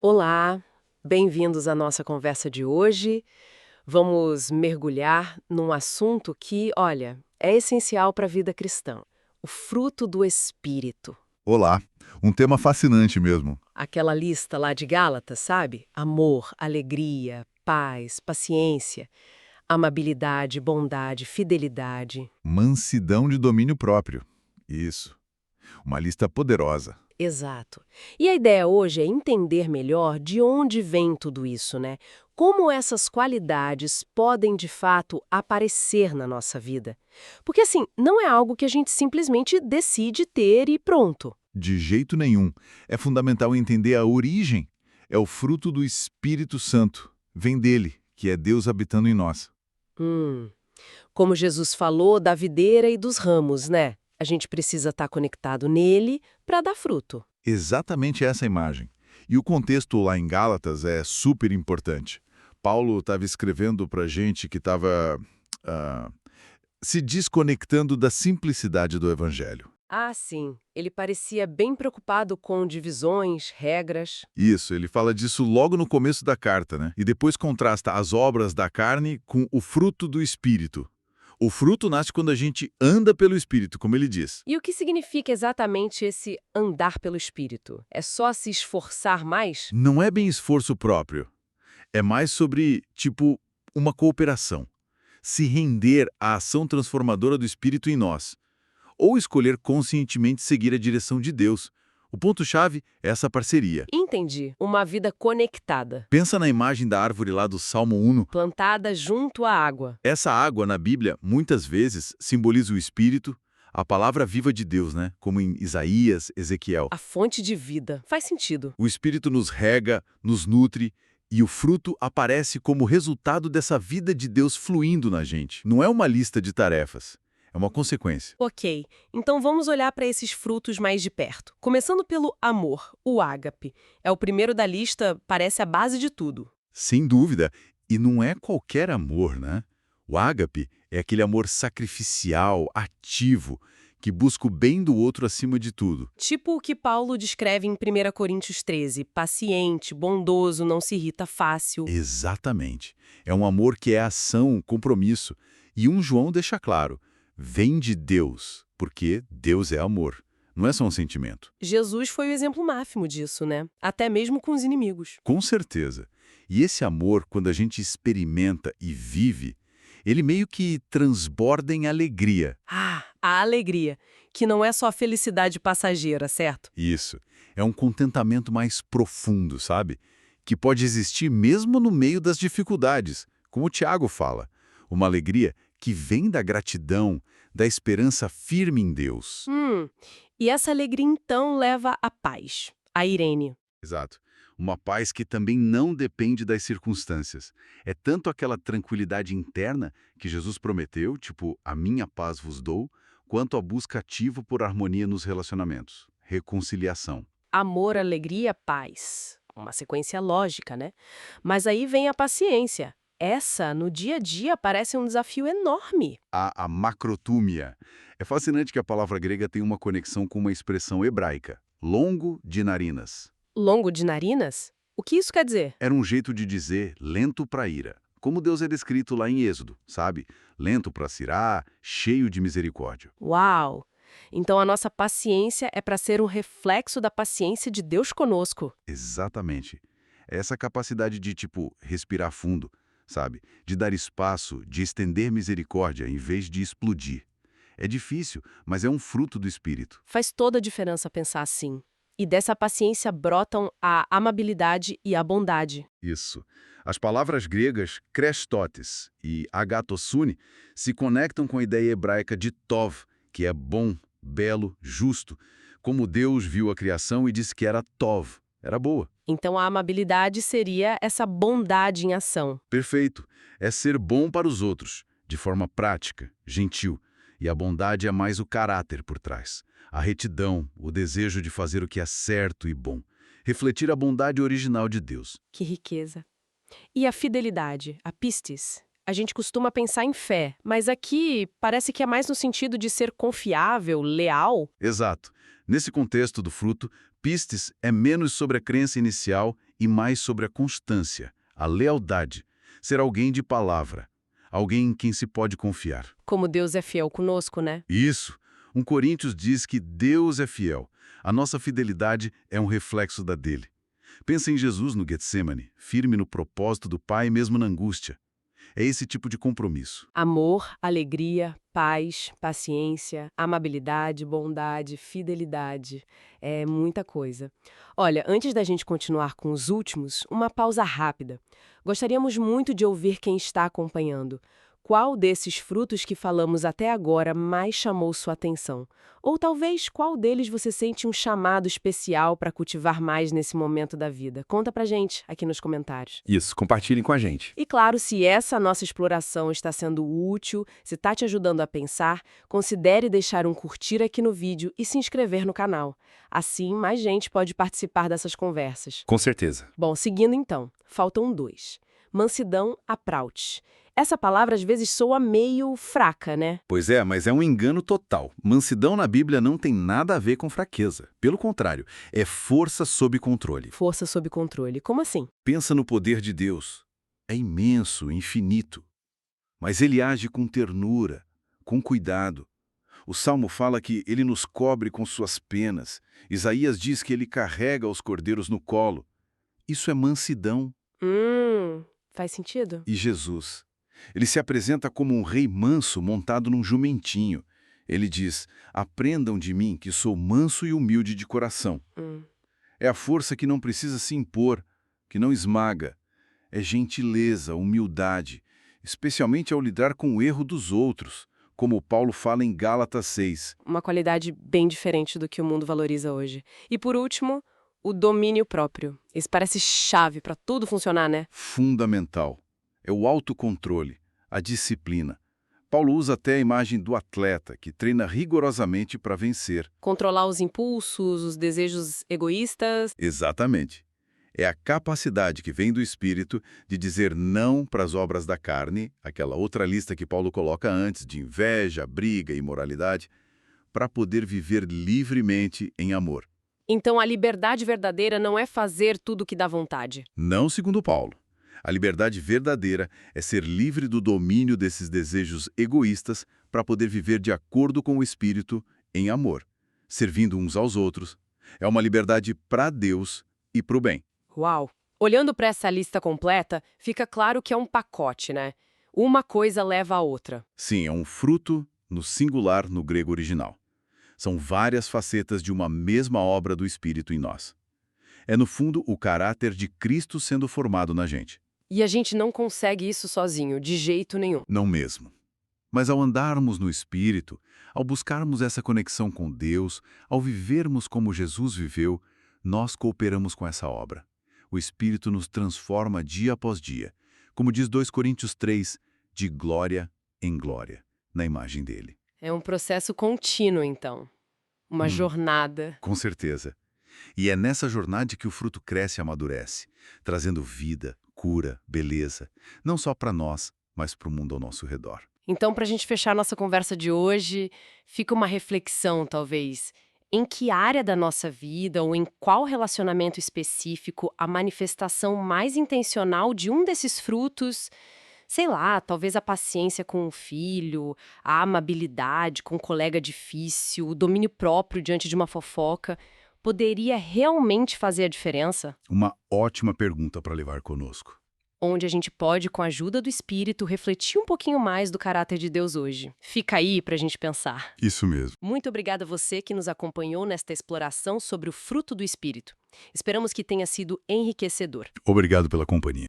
Olá, bem-vindos à nossa conversa de hoje. Vamos mergulhar num assunto que, olha, é essencial para a vida cristã: o fruto do Espírito. Olá, um tema fascinante mesmo. Aquela lista lá de Gálatas, sabe? Amor, alegria, paz, paciência, amabilidade, bondade, fidelidade. Mansidão de domínio próprio. Isso. Uma lista poderosa. Exato. E a ideia hoje é entender melhor de onde vem tudo isso, né? Como essas qualidades podem de fato aparecer na nossa vida. Porque assim, não é algo que a gente simplesmente decide ter e pronto. De jeito nenhum. É fundamental entender a origem. É o fruto do Espírito Santo. Vem dele, que é Deus habitando em nós. Hum. Como Jesus falou da videira e dos ramos, né? A gente precisa estar conectado nele para dar fruto. Exatamente essa imagem. E o contexto lá em Gálatas é super importante. Paulo estava escrevendo para gente que estava se desconectando da simplicidade do Evangelho. Ah, sim. Ele parecia bem preocupado com divisões, regras. Isso, ele fala disso logo no começo da carta, né? E depois contrasta as obras da carne com o fruto do Espírito. O fruto nasce quando a gente anda pelo Espírito, como ele diz. E o que significa exatamente esse andar pelo espírito? É só se esforçar mais? Não é bem esforço próprio. É mais sobre, tipo, uma cooperação. Se render à ação transformadora do Espírito em nós. Ou escolher conscientemente seguir a direção de Deus. O ponto-chave é essa parceria. Entendi. Uma vida conectada, Pensa na imagem da árvore lá do Salmo 1. plantada junto à água. Essa água na Bíblia, muitas vezes, simboliza o Espírito, a palavra viva de Deus, né? Como em Isaías, Ezequiel. A fonte de vida. Faz sentido. O Espírito nos rega, nos nutre, e o fruto aparece como resultado dessa vida de Deus fluindo na gente. Não é uma lista de tarefas, é uma consequência. Ok, então vamos olhar para esses frutos mais de perto. Começando pelo amor, o ágape. É o primeiro da lista, parece a base de tudo. Sem dúvida, e não é qualquer amor, né? O ágape é aquele amor sacrificial, ativo, que busca o bem do outro acima de tudo. Tipo o que Paulo descreve em 1 Coríntios 13, paciente, bondoso, não se irrita fácil. Exatamente. É um amor que é ação, compromisso. E João deixa claro, vem de Deus, porque Deus é amor. Não é só um sentimento. Jesus foi o exemplo máximo disso, né? Até mesmo com os inimigos. Com certeza. E esse amor, quando a gente experimenta e vive, ele meio que transborda em alegria. Ah, a alegria, que não é só felicidade passageira, certo? Isso. É um contentamento mais profundo, sabe? Que pode existir mesmo no meio das dificuldades, como o Tiago fala. Uma alegria que vem da gratidão, da esperança firme em Deus. E essa alegria então leva à paz, a Irene. Exato. Uma paz que também não depende das circunstâncias. É tanto aquela tranquilidade interna que Jesus prometeu, tipo, a minha paz vos dou, quanto a busca ativa por harmonia nos relacionamentos. Reconciliação. Amor, alegria, paz. Uma sequência lógica, né? Mas aí vem a paciência. Essa, no dia a dia, parece um desafio enorme. A macrotúmia. É fascinante que a palavra grega tem uma conexão com uma expressão hebraica, longo de narinas. Longo de narinas? O que isso quer dizer? Era um jeito de dizer lento para ira, como Deus é descrito lá em Êxodo, sabe? Lento para se irar, cheio de misericórdia. Uau! Então a nossa paciência é para ser um reflexo da paciência de Deus conosco. Exatamente. É essa capacidade de, tipo, respirar fundo, sabe? De dar espaço, de estender misericórdia em vez de explodir. É difícil, mas é um fruto do Espírito. Faz toda a diferença pensar assim. E dessa paciência brotam a amabilidade e a bondade. Isso. As palavras gregas krestotes e agatosune se conectam com a ideia hebraica de tov, que é bom, belo, justo, como Deus viu a criação e disse que era tov, era boa. Então a amabilidade seria essa bondade em ação. Perfeito. É ser bom para os outros, de forma prática, gentil. E a bondade é mais o caráter por trás. A retidão, o desejo de fazer o que é certo e bom. Refletir a bondade original de Deus. Que riqueza. E a fidelidade, a pistis? A gente costuma pensar em fé, mas aqui parece que é mais no sentido de ser confiável, leal. Exato. Nesse contexto do fruto, pistes é menos sobre a crença inicial e mais sobre a constância, a lealdade, ser alguém de palavra, alguém em quem se pode confiar. Como Deus é fiel conosco, né? Isso. 1 Coríntios diz que Deus é fiel. A nossa fidelidade é um reflexo da dele. Pensa em Jesus no Getsêmani, firme no propósito do Pai mesmo na angústia. É esse tipo de compromisso. Amor, alegria, paz, paciência, amabilidade, bondade, fidelidade. É muita coisa. Olha, antes da gente continuar com os últimos, uma pausa rápida. Gostaríamos muito de ouvir quem está acompanhando. Qual desses frutos que falamos até agora mais chamou sua atenção? Ou talvez qual deles você sente um chamado especial para cultivar mais nesse momento da vida? Conta pra gente aqui nos comentários. Isso, compartilhem com a gente. E claro, se essa nossa exploração está sendo útil, se está te ajudando a pensar, considere deixar um curtir aqui no vídeo e se inscrever no canal. Assim, mais gente pode participar dessas conversas. Com certeza. Bom, seguindo então, faltam 2. Mansidão apraute. Essa palavra às vezes soa meio fraca, né? Pois é, mas é um engano total. Mansidão na Bíblia não tem nada a ver com fraqueza. Pelo contrário, é força sob controle. Força sob controle. Como assim? Pensa no poder de Deus. É imenso, infinito. Mas ele age com ternura, com cuidado. O Salmo fala que ele nos cobre com suas penas. Isaías diz que ele carrega os cordeiros no colo. Isso é mansidão. Faz sentido? E Jesus? Ele se apresenta como um rei manso montado num jumentinho. Ele diz, aprendam de mim que sou manso e humilde de coração. É a força que não precisa se impor, que não esmaga. É gentileza, humildade, especialmente ao lidar com o erro dos outros, como Paulo fala em Gálatas 6. Uma qualidade bem diferente do que o mundo valoriza hoje. E por último, o domínio próprio. Isso parece chave para tudo funcionar, né? Fundamental. É o autocontrole, a disciplina. Paulo usa até a imagem do atleta, que treina rigorosamente para vencer. Controlar os impulsos, os desejos egoístas. Exatamente. É a capacidade que vem do Espírito de dizer não para as obras da carne, aquela outra lista que Paulo coloca antes, de inveja, briga e imoralidade, para poder viver livremente em amor. Então a liberdade verdadeira não é fazer tudo o que dá vontade. Não segundo Paulo. A liberdade verdadeira é ser livre do domínio desses desejos egoístas para poder viver de acordo com o Espírito em amor, servindo uns aos outros. É uma liberdade para Deus e para o bem. Uau! Olhando para essa lista completa, fica claro que é um pacote, né? Uma coisa leva a outra. Sim, é um fruto no singular no grego original. São várias facetas de uma mesma obra do Espírito em nós. É, no fundo, o caráter de Cristo sendo formado na gente. E a gente não consegue isso sozinho, de jeito nenhum. Não mesmo. Mas ao andarmos no Espírito, ao buscarmos essa conexão com Deus, ao vivermos como Jesus viveu, nós cooperamos com essa obra. O Espírito nos transforma dia após dia, como diz 2 Coríntios 3, de glória em glória, na imagem dele. É um processo contínuo, então. Uma jornada. Com certeza. E é nessa jornada que o fruto cresce e amadurece, trazendo vida, cura, beleza, não só para nós, mas para o mundo ao nosso redor. Então, para a gente fechar nossa conversa de hoje, fica uma reflexão, talvez. Em que área da nossa vida ou em qual relacionamento específico a manifestação mais intencional de um desses frutos, sei lá, talvez a paciência com o filho, a amabilidade com um colega difícil, o domínio próprio diante de uma fofoca, poderia realmente fazer a diferença? Uma ótima pergunta para levar conosco. Onde a gente pode, com a ajuda do Espírito, refletir um pouquinho mais do caráter de Deus hoje. Fica aí pra gente pensar. Isso mesmo. Muito obrigada a você que nos acompanhou nesta exploração sobre o fruto do Espírito. Esperamos que tenha sido enriquecedor. Obrigado pela companhia.